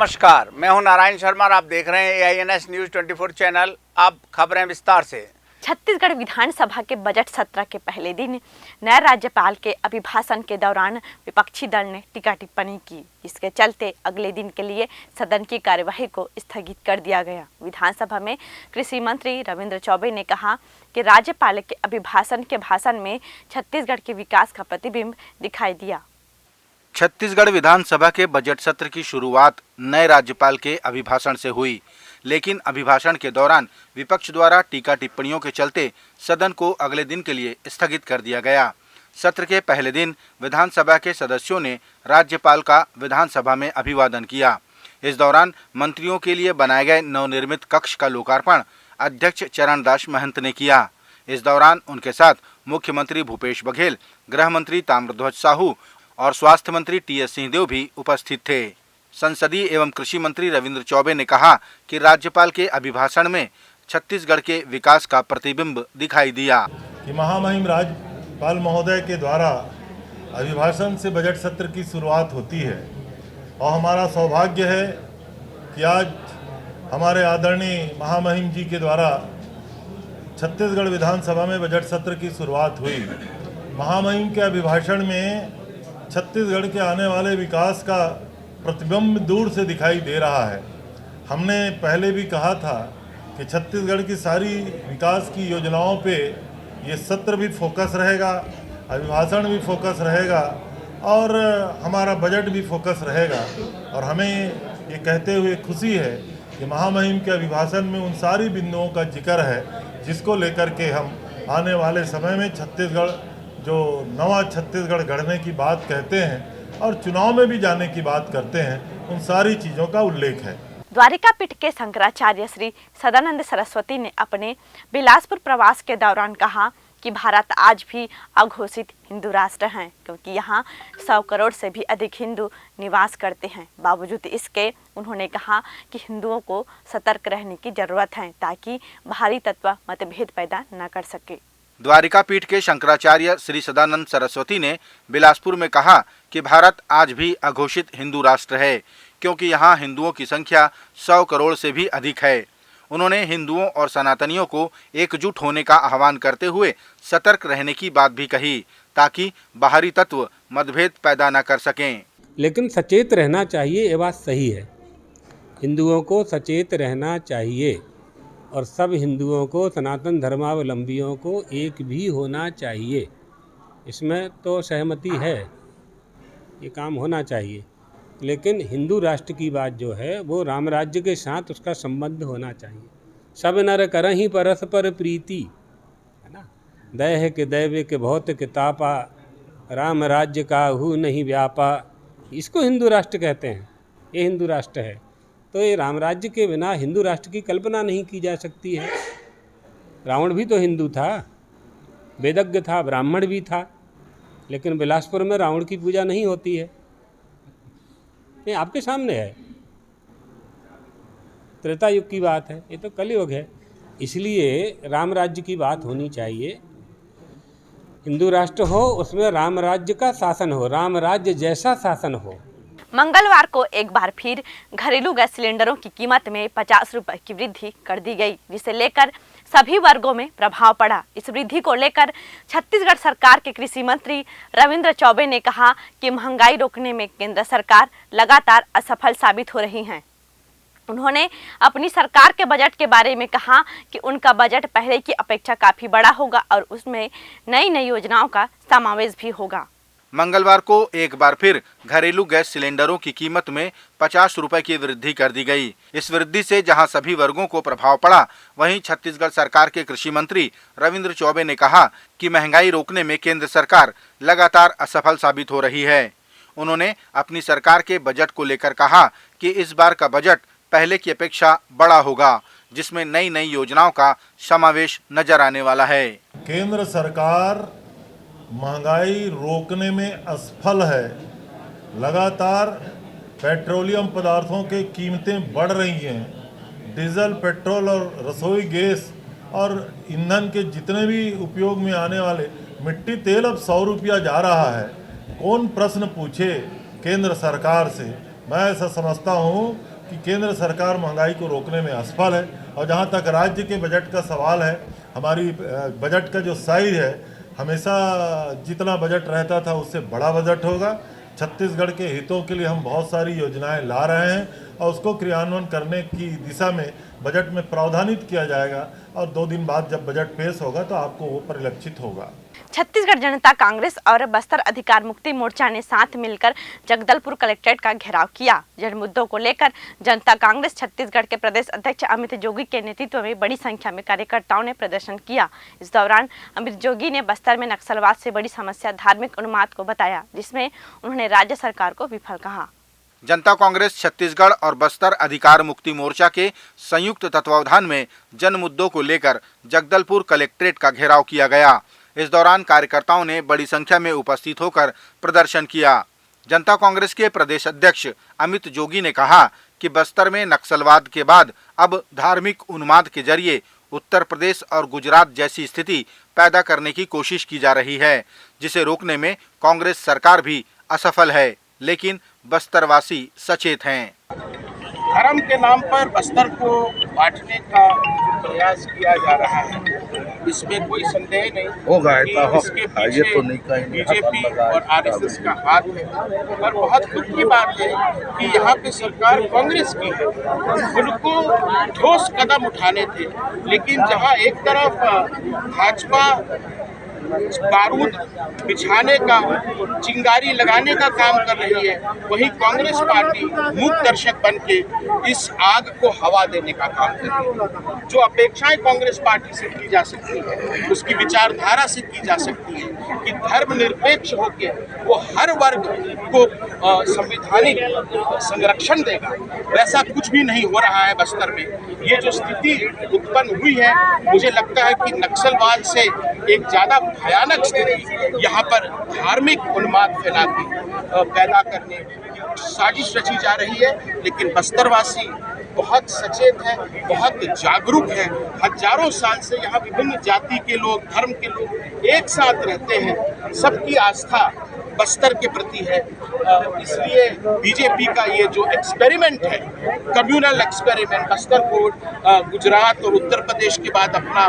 नमस्कार, मैं हूं नारायण शर्मा और आप देख रहे हैं AINS न्यूज़ 24 चैनल। अब खबरें विस्तार से। छत्तीसगढ़ विधानसभा के बजट सत्र के पहले दिन नए राज्यपाल के अभिभाषण के दौरान विपक्षी दल ने टीका टिप्पणी की। इसके चलते अगले दिन के लिए सदन की कार्यवाही को स्थगित कर दिया गया। विधानसभा में कृषि मंत्री रविंद्र चौबे ने कहा कि राज्यपाल के अभिभाषण के भाषण में छत्तीसगढ़ के विकास का प्रतिबिंब दिखाई दिया। छत्तीसगढ़ विधानसभा के बजट सत्र की शुरुआत नए राज्यपाल के अभिभाषण से हुई, लेकिन अभिभाषण के दौरान विपक्ष द्वारा टीका टिप्पणियों के चलते सदन को अगले दिन के लिए स्थगित कर दिया गया। सत्र के पहले दिन विधानसभा के सदस्यों ने राज्यपाल का विधानसभा में अभिवादन किया। इस दौरान मंत्रियों के लिए बनाए गए नवनिर्मित कक्ष का लोकार्पण अध्यक्ष चरणदास महंत ने किया। इस दौरान उनके साथ मुख्यमंत्री भूपेश बघेल, गृह मंत्री ताम्रध्वज साहू और स्वास्थ्य मंत्री TS सिंहदेव भी उपस्थित थे। संसदीय एवं कृषि मंत्री रविंद्र चौबे ने कहा कि राज्यपाल के अभिभाषण में छत्तीसगढ़ के विकास का प्रतिबिंब दिखाई दिया कि महामहिम राज्यपाल महोदय के द्वारा अभिभाषण से बजट सत्र की शुरुआत होती है और हमारा सौभाग्य है कि आज हमारे आदरणीय महामहिम जी के द्वारा छत्तीसगढ़ विधानसभा में बजट सत्र की शुरुआत हुई। महामहिम के अभिभाषण में छत्तीसगढ़ के आने वाले विकास का प्रतिबिंब दूर से दिखाई दे रहा है। हमने पहले भी कहा था कि छत्तीसगढ़ की सारी विकास की योजनाओं पे ये सत्र भी फोकस रहेगा, अभिभाषण भी फोकस रहेगा और हमारा बजट भी फोकस रहेगा। और हमें ये कहते हुए खुशी है कि महामहिम के अभिभाषण में उन सारी बिंदुओं का जिक्र है जिसको लेकर के हम आने वाले समय में छत्तीसगढ़ जो नवा छत्तीसगढ़ गढ़ने की बात कहते हैं और चुनाव में भी जाने की बात करते हैं, उन सारी चीज़ों का उल्लेख है। द्वारिका पीठ के शंकराचार्य श्री सदानंद सरस्वती ने अपने बिलासपुर प्रवास के दौरान कहा कि भारत आज भी अघोषित हिंदू राष्ट्र है, क्योंकि यहाँ 100 करोड़ से भी अधिक हिंदू निवास करते हैं। बावजूद इसके उन्होंने कहा कि हिंदुओं को सतर्क रहने की जरूरत है ताकि बाहरी तत्व मतभेद पैदा न कर सके। द्वारिका पीठ के शंकराचार्य श्री सदानंद सरस्वती ने बिलासपुर में कहा कि भारत आज भी अघोषित हिंदू राष्ट्र है, क्योंकि यहाँ हिंदुओं की संख्या 100 करोड़ से भी अधिक है। उन्होंने हिंदुओं और सनातनियों को एकजुट होने का आह्वान करते हुए सतर्क रहने की बात भी कही ताकि बाहरी तत्व मतभेद पैदा न कर सकें। लेकिन सचेत रहना चाहिए, ये बात सही है। हिंदुओं को सचेत रहना चाहिए और सब हिंदुओं को, सनातन धर्मावलंबियों को एक भी होना चाहिए। इसमें तो सहमति है, ये काम होना चाहिए। लेकिन हिंदू राष्ट्र की बात जो है वो राम राज्य के साथ उसका संबंध होना चाहिए। सब नर करहि परस्पर प्रीति, है ना। दैह के दैव के बहुत के तापा, राम राज्य काहू नहीं व्यापा, इसको हिंदू राष्ट्र कहते हैं। ये हिंदू राष्ट्र है। तो ये राम राज्य के बिना हिंदू राष्ट्र की कल्पना नहीं की जा सकती है। रावण भी तो हिंदू था, वेदज्ञ था, ब्राह्मण भी था, लेकिन बिलासपुर में रावण की पूजा नहीं होती है। ये आपके सामने है, त्रेता युग की बात है, ये तो कलयुग है। इसलिए राम राज्य की बात होनी चाहिए। हिंदू राष्ट्र हो, उसमें राम राज्य का शासन हो, राम राज्य जैसा शासन हो। मंगलवार को एक बार फिर घरेलू गैस सिलेंडरों की कीमत में 50 रुपये की वृद्धि कर दी गई, जिसे लेकर सभी वर्गों में प्रभाव पड़ा। इस वृद्धि को लेकर छत्तीसगढ़ सरकार के कृषि मंत्री रविंद्र चौबे ने कहा कि महंगाई रोकने में केंद्र सरकार लगातार असफल साबित हो रही है। उन्होंने अपनी सरकार के बजट के बारे में कहा कि उनका बजट पहले की अपेक्षा काफी बड़ा होगा और उसमें नई नई योजनाओं का समावेश भी होगा। मंगलवार को एक बार फिर घरेलू गैस सिलेंडरों की कीमत में 50 रुपए की वृद्धि कर दी गई। इस वृद्धि से जहां सभी वर्गों को प्रभाव पड़ा, वहीं छत्तीसगढ़ सरकार के कृषि मंत्री रविंद्र चौबे ने कहा कि महंगाई रोकने में केंद्र सरकार लगातार असफल साबित हो रही है। उन्होंने अपनी सरकार के बजट को लेकर कहा कि इस बार का बजट पहले की अपेक्षा बड़ा होगा, जिसमें नई नई योजनाओं का समावेश नजर आने वाला है। केंद्र सरकार महंगाई रोकने में असफल है। लगातार पेट्रोलियम पदार्थों की कीमतें बढ़ रही हैं। डीजल, पेट्रोल और रसोई गैस और ईंधन के जितने भी उपयोग में आने वाले मिट्टी तेल अब 100 रुपया जा रहा है। कौन प्रश्न पूछे केंद्र सरकार से? मैं ऐसा समझता हूँ कि केंद्र सरकार महंगाई को रोकने में असफल है। और जहाँ तक राज्य के बजट का सवाल है, हमारी बजट का जो साइज है, हमेशा जितना बजट रहता था उससे बड़ा बजट होगा। छत्तीसगढ़ के हितों के लिए हम बहुत सारी योजनाएं ला रहे हैं और उसको क्रियान्वयन करने की दिशा में बजट में प्रावधानित किया जाएगा और 2 दिन बाद जब बजट पेश होगा तो आपको वो परिलक्षित होगा। छत्तीसगढ़ जनता कांग्रेस और बस्तर अधिकार मुक्ति मोर्चा ने साथ मिलकर जगदलपुर कलेक्ट्रेट का घेराव किया। जन मुद्दों को लेकर जनता कांग्रेस छत्तीसगढ़ के प्रदेश अध्यक्ष अमित जोगी के नेतृत्व में बड़ी संख्या में कार्यकर्ताओं ने प्रदर्शन किया। इस दौरान अमित जोगी ने बस्तर में नक्सलवाद से बड़ी समस्या धार्मिक उन्माद को बताया, जिसमें उन्होंने राज्य सरकार को विफल कहा। जनता कांग्रेस छत्तीसगढ़ और बस्तर अधिकार मुक्ति मोर्चा के संयुक्त तत्वावधान में जन मुद्दों को लेकर जगदलपुर कलेक्ट्रेट का घेराव किया गया। इस दौरान कार्यकर्ताओं ने बड़ी संख्या में उपस्थित होकर प्रदर्शन किया। जनता कांग्रेस के प्रदेश अध्यक्ष अमित जोगी ने कहा कि बस्तर में नक्सलवाद के बाद अब धार्मिक उन्माद के जरिए उत्तर प्रदेश और गुजरात जैसी स्थिति पैदा करने की कोशिश की जा रही है, जिसे रोकने में कांग्रेस सरकार भी असफल है, लेकिन बस्तरवासी सचेत हैं। धर्म के नाम पर बस्तर को बांटने का प्रयास किया जा रहा है, इसमें कोई संदेह नहीं होगा कि इसके पीछे बीजेपी और आरएसएस का हाथ है। और बहुत दुख की बात है कि यहाँ पे सरकार कांग्रेस की है। उनको ठोस कदम उठाने थे, लेकिन जहाँ एक तरफ भाजपा बारूद बिछाने का, चिंगारी लगाने का काम कर रही है, वहीं कांग्रेस पार्टी मूक दर्शक बन के इस आग को हवा देने का काम कर रही है। जो अपेक्षाएं कांग्रेस पार्टी से की जा सकती है, उसकी विचारधारा से की जा सकती है कि धर्मनिरपेक्ष होके वो हर वर्ग को संवैधानिक संरक्षण देगा, वैसा कुछ भी नहीं हो रहा है बस्तर में। ये जो स्थिति उत्पन्न हुई है, मुझे लगता है कि नक्सलवाद से एक ज़्यादा भयानक स्थिति यहाँ पर धार्मिक उन्माद फैला के पैदा करने की साजिश रची जा रही है। लेकिन बस्तरवासी बहुत सचेत है, बहुत जागरूक है। हजारों साल से यहाँ विभिन्न जाति के लोग, धर्म के लोग एक साथ रहते हैं। सबकी आस्था बस्तर के प्रति है। इसलिए बीजेपी का ये जो एक्सपेरिमेंट है, कम्युनल एक्सपेरिमेंट, बस्तर को गुजरात और उत्तर प्रदेश के बाद अपना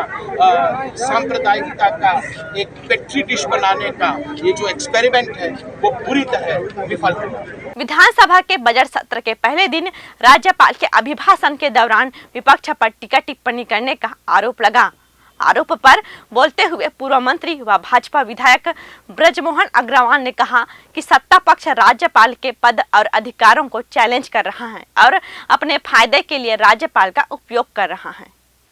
सांप्रदायिकता का एक पेट्री डिश बनाने का ये जो एक्सपेरिमेंट है, वो पूरी तरह विफल हुआ। विधानसभा के बजट सत्र के पहले दिन राज्यपाल के अभिभाषण के दौरान विपक्ष पर टीका टिप्पणी करने का आरोप लगा। आरोप पर बोलते हुए पूर्व मंत्री व भाजपा विधायक ब्रजमोहन अग्रवाल ने कहा कि सत्ता पक्ष राज्यपाल के पद और अधिकारों को चैलेंज कर रहा है और अपने फायदे के लिए राज्यपाल का उपयोग कर रहा है।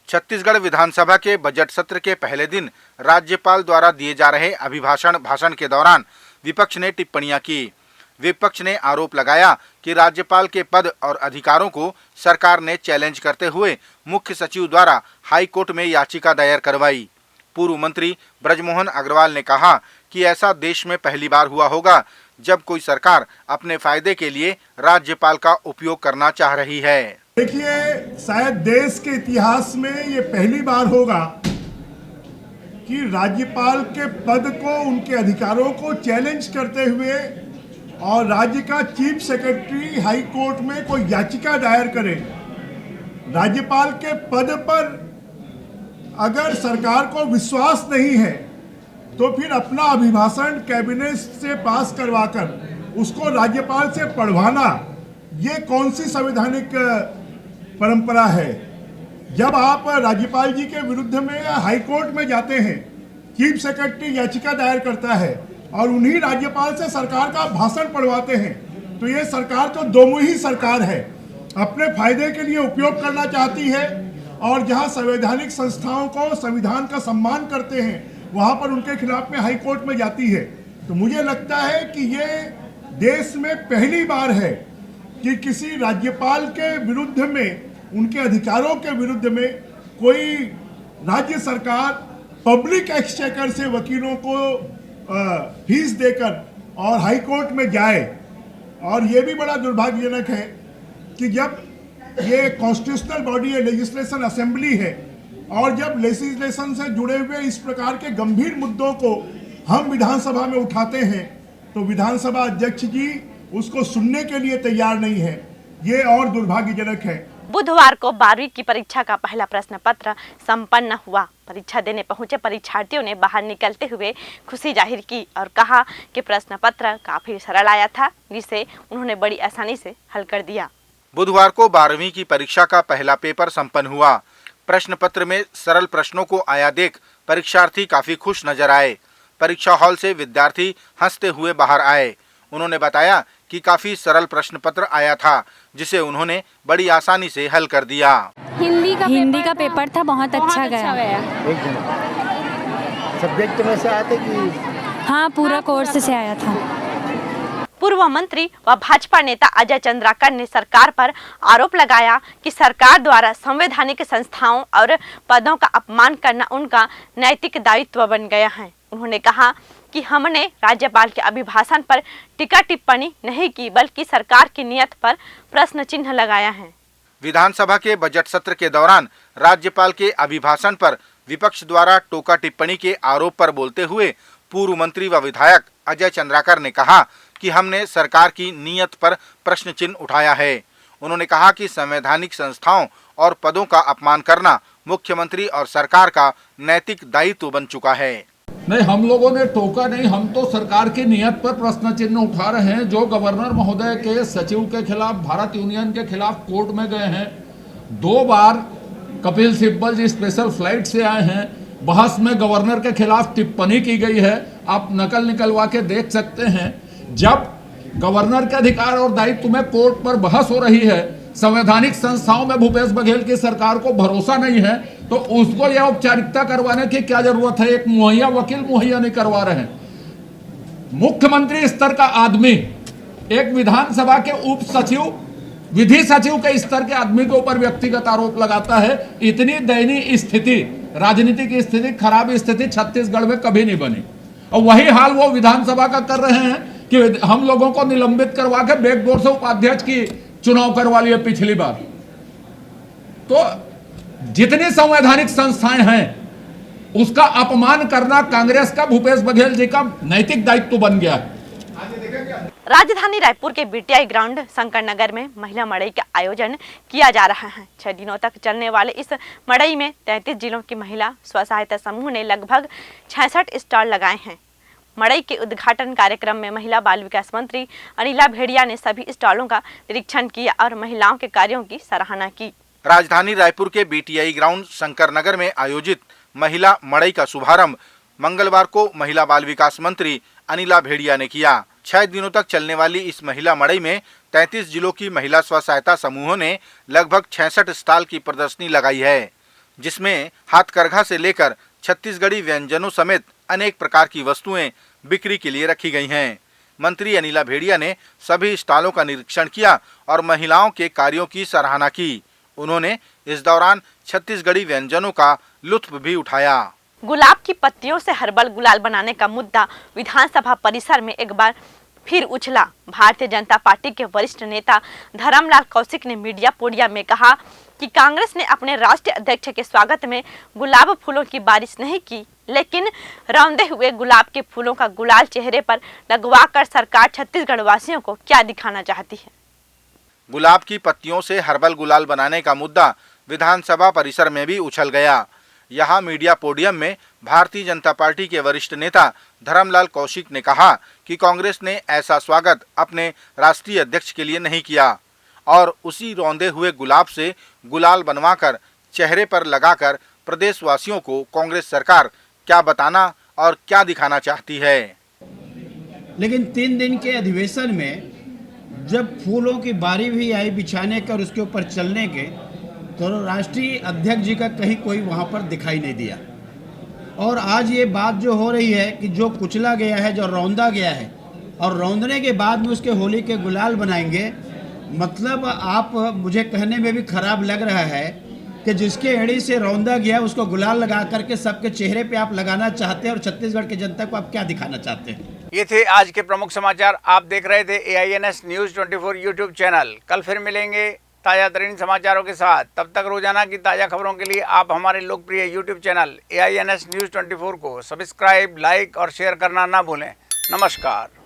छत्तीसगढ़ विधानसभा के बजट सत्र के पहले दिन राज्यपाल द्वारा दिए जा रहे भाषण के दौरान विपक्ष ने टिप्पणियां की। विपक्ष ने आरोप लगाया कि राज्यपाल के पद और अधिकारों को सरकार ने चैलेंज करते हुए मुख्य सचिव द्वारा हाई कोर्ट में याचिका दायर करवाई। पूर्व मंत्री ब्रजमोहन अग्रवाल ने कहा कि ऐसा देश में पहली बार हुआ होगा जब कोई सरकार अपने फायदे के लिए राज्यपाल का उपयोग करना चाह रही है। देखिए, शायद देश के इतिहास में ये पहली बार होगा कि राज्यपाल के पद को, उनके अधिकारों को चैलेंज करते हुए और राज्य का चीफ सेक्रेटरी हाई कोर्ट में कोई याचिका दायर करे। राज्यपाल के पद पर अगर सरकार को विश्वास नहीं है तो फिर अपना अभिभाषण कैबिनेट से पास करवाकर उसको राज्यपाल से पढ़वाना, ये कौन सी संवैधानिक परंपरा है? जब आप राज्यपाल जी के विरुद्ध में हाई कोर्ट में जाते हैं, चीफ सेक्रेटरी याचिका दायर करता है और उन्हीं राज्यपाल से सरकार का भाषण पढ़वाते हैं, तो ये सरकार तो दोमुही सरकार है। अपने फायदे के लिए उपयोग करना चाहती है और जहां संवैधानिक संस्थाओं को, संविधान का सम्मान करते हैं, वहां पर उनके खिलाफ में हाई कोर्ट में जाती है। तो मुझे लगता है कि ये देश में पहली बार है कि किसी राज्यपाल के विरुद्ध में, उनके अधिकारों के विरुद्ध में कोई राज्य सरकार पब्लिक एक्सचेकर से वकीलों को फीस देकर और हाई कोर्ट में जाए। और ये भी बड़ा दुर्भाग्यजनक है कि जब ये कॉन्स्टिट्यूशनल बॉडी है, लेजिस्लेशन असेंबली है, और जब लेजिस्लेशन से जुड़े हुए इस प्रकार के गंभीर मुद्दों को हम विधानसभा में उठाते हैं तो विधानसभा अध्यक्ष जी उसको सुनने के लिए तैयार नहीं है। ये और दुर्भाग्यजनक है। बुधवार को 12वीं की परीक्षा का पहला प्रश्न पत्र संपन्न हुआ। परीक्षा देने पहुंचे परीक्षार्थियों ने बाहर निकलते हुए खुशी जाहिर की और कहा कि प्रश्न पत्र काफी सरल आया था, जिसे उन्होंने बड़ी आसानी से हल कर दिया। बुधवार को 12वीं की परीक्षा का पहला पेपर संपन्न हुआ। प्रश्न पत्र में सरल प्रश्नों को आया देख परीक्षार्थी काफी खुश नजर आए। परीक्षा हॉल से विद्यार्थी हंसते हुए बाहर आए। उन्होंने बताया कि काफी सरल प्रश्न पत्र आया था, जिसे उन्होंने बड़ी आसानी से हल कर दिया। हिंदी का पेपर था, बहुत अच्छा गया। सब्जेक्ट में से आए थे कि? हाँ, पूरा कोर्स से आया था। पूर्व मंत्री व भाजपा नेता अजय चंद्राकर ने सरकार पर आरोप लगाया कि सरकार द्वारा संवैधानिक संस्थाओं और पदों का अपमान करना उनका नैतिक दायित्व बन गया है। उन्होंने कहा कि हमने राज्यपाल के अभिभाषण पर टीका टिप्पणी नहीं की, बल्कि सरकार की नीयत पर प्रश्न चिन्ह लगाया है। विधानसभा के बजट सत्र के दौरान राज्यपाल के अभिभाषण पर विपक्ष द्वारा टोका टिप्पणी के आरोप पर बोलते हुए पूर्व मंत्री व विधायक अजय चंद्राकर ने कहा कि हमने सरकार की नीयत पर प्रश्न चिन्ह उठाया है। उन्होंने कहा कि संवैधानिक संस्थाओं और पदों का अपमान करना मुख्यमंत्री और सरकार का नैतिक दायित्व बन चुका है। नहीं, हम लोगों ने टोका नहीं, हम तो सरकार की नीयत पर प्रश्न चिन्ह उठा रहे हैं। जो गवर्नर महोदय के सचिव के खिलाफ, भारत यूनियन के खिलाफ कोर्ट में गए हैं, 2 बार कपिल सिब्बल जी स्पेशल फ्लाइट से आए हैं, बहस में गवर्नर के खिलाफ टिप्पणी की गई है। आप नकल निकलवा के देख सकते हैं। जब गवर्नर के अधिकार और दायित्व में कोर्ट पर बहस हो रही है, संवैधानिक संस्थाओं में भूपेश बघेल की सरकार को भरोसा नहीं है, तो उसको यह औपचारिकता करवाने की क्या जरूरत है? एक मुहैया वकील मुहैया नहीं करवा रहे हैं। मुख्यमंत्री स्तर का आदमी एक विधानसभा के उप सचिव, विधि सचिव के स्तर के आदमी के ऊपर व्यक्तिगत आरोप लगाता है। इतनी दयनीय स्थिति, राजनीति की स्थिति, खराब स्थिति छत्तीसगढ़ में कभी नहीं बनी। और वही हाल वो विधानसभा का कर रहे हैं कि हम लोगों को निलंबित करवा के बैकडोर से उपाध्यक्ष की चुनाव करवा लिए पिछली बार। तो जितनी संवैधानिक संस्थाएं हैं उसका अपमान करना कांग्रेस का, भूपेश बघेल जी का नैतिक दायित्व बन गया है। राजधानी रायपुर के बीटीआई ग्राउंड शंकर नगर में महिला मड़ई का आयोजन किया जा रहा है। 6 दिनों तक चलने वाले इस मड़ई में 33 जिलों की महिला स्व सहायता समूह ने लगभग 66 स्टॉल लगाए हैं। मड़ई के उद्घाटन कार्यक्रम में महिला बाल विकास मंत्री अनिला भेड़िया ने सभी स्टॉलों का निरीक्षण किया और महिलाओं के कार्यों की सराहना की। राजधानी रायपुर के बीटीआई ग्राउंड शंकर नगर में आयोजित महिला मड़ई का शुभारंभ मंगलवार को महिला बाल विकास मंत्री अनिला भेड़िया ने किया। 6 दिनों तक चलने वाली इस महिला मड़ई में 33 जिलों की महिला स्व सहायता समूहों ने लगभग 66 स्टॉल की प्रदर्शनी लगाई है, जिसमें हाथकरघा से लेकर छत्तीसगढ़ी व्यंजनों समेत अनेक प्रकार की वस्तुएं बिक्री के लिए रखी गई हैं। मंत्री अनिला भेड़िया ने सभी स्टॉलों का निरीक्षण किया और महिलाओं के कार्यों की सराहना की। उन्होंने इस दौरान छत्तीसगढ़ी व्यंजनों का लुत्फ भी उठाया। गुलाब की पत्तियों से हर्बल गुलाल बनाने का मुद्दा विधानसभा परिसर में एक बार फिर उछला। भारतीय जनता पार्टी के वरिष्ठ नेता धर्मलाल कौशिक ने मीडिया पोडियम में कहा कि कांग्रेस ने अपने राष्ट्रीय अध्यक्ष के स्वागत में गुलाब फूलों की बारिश नहीं की, लेकिन रौंदे हुए गुलाब के फूलों का गुलाल चेहरे पर लगवाकर सरकार छत्तीसगढ़ वासियों को क्या दिखाना चाहती है। गुलाब की पत्तियों से हर्बल गुलाल बनाने का मुद्दा विधानसभा परिसर में भी उछल गया। यहाँ मीडिया पोडियम में भारतीय जनता पार्टी के वरिष्ठ नेता धर्मलाल कौशिक ने कहा कि कांग्रेस ने ऐसा स्वागत अपने राष्ट्रीय अध्यक्ष के लिए नहीं किया और उसी रौंदे हुए गुलाब से गुलाल बनवाकर चेहरे पर लगाकर प्रदेशवासियों को कांग्रेस सरकार क्या बताना और क्या दिखाना चाहती है। लेकिन 3 दिन के अधिवेशन में जब फूलों की बारी भी आई बिछाने का और उसके ऊपर चलने के, तो राष्ट्रीय अध्यक्ष जी का कहीं कोई वहाँ पर दिखाई नहीं दिया। और आज ये बात जो हो रही है कि जो कुचला गया है, जो रौंदा गया है और रौंदने के बाद में उसके होली के गुलाल बनाएंगे, मतलब आप मुझे कहने में भी खराब लग रहा है कि जिसके एड़ी से रौंदा गया उसको गुलाल लगा करके सबके चेहरे पे आप लगाना चाहते हैं और छत्तीसगढ़ की जनता को आप क्या दिखाना चाहते हैं। ये थे आज के प्रमुख समाचार। आप देख रहे थे AINS न्यूज़ 24 यूट्यूब चैनल। कल फिर मिलेंगे ताज़ा तरीन समाचारों के साथ। तब तक रोजाना की ताज़ा खबरों के लिए आप हमारे लोकप्रिय यूट्यूब चैनल AINS न्यूज़ 24 को सब्सक्राइब, लाइक और शेयर करना ना भूलें। नमस्कार।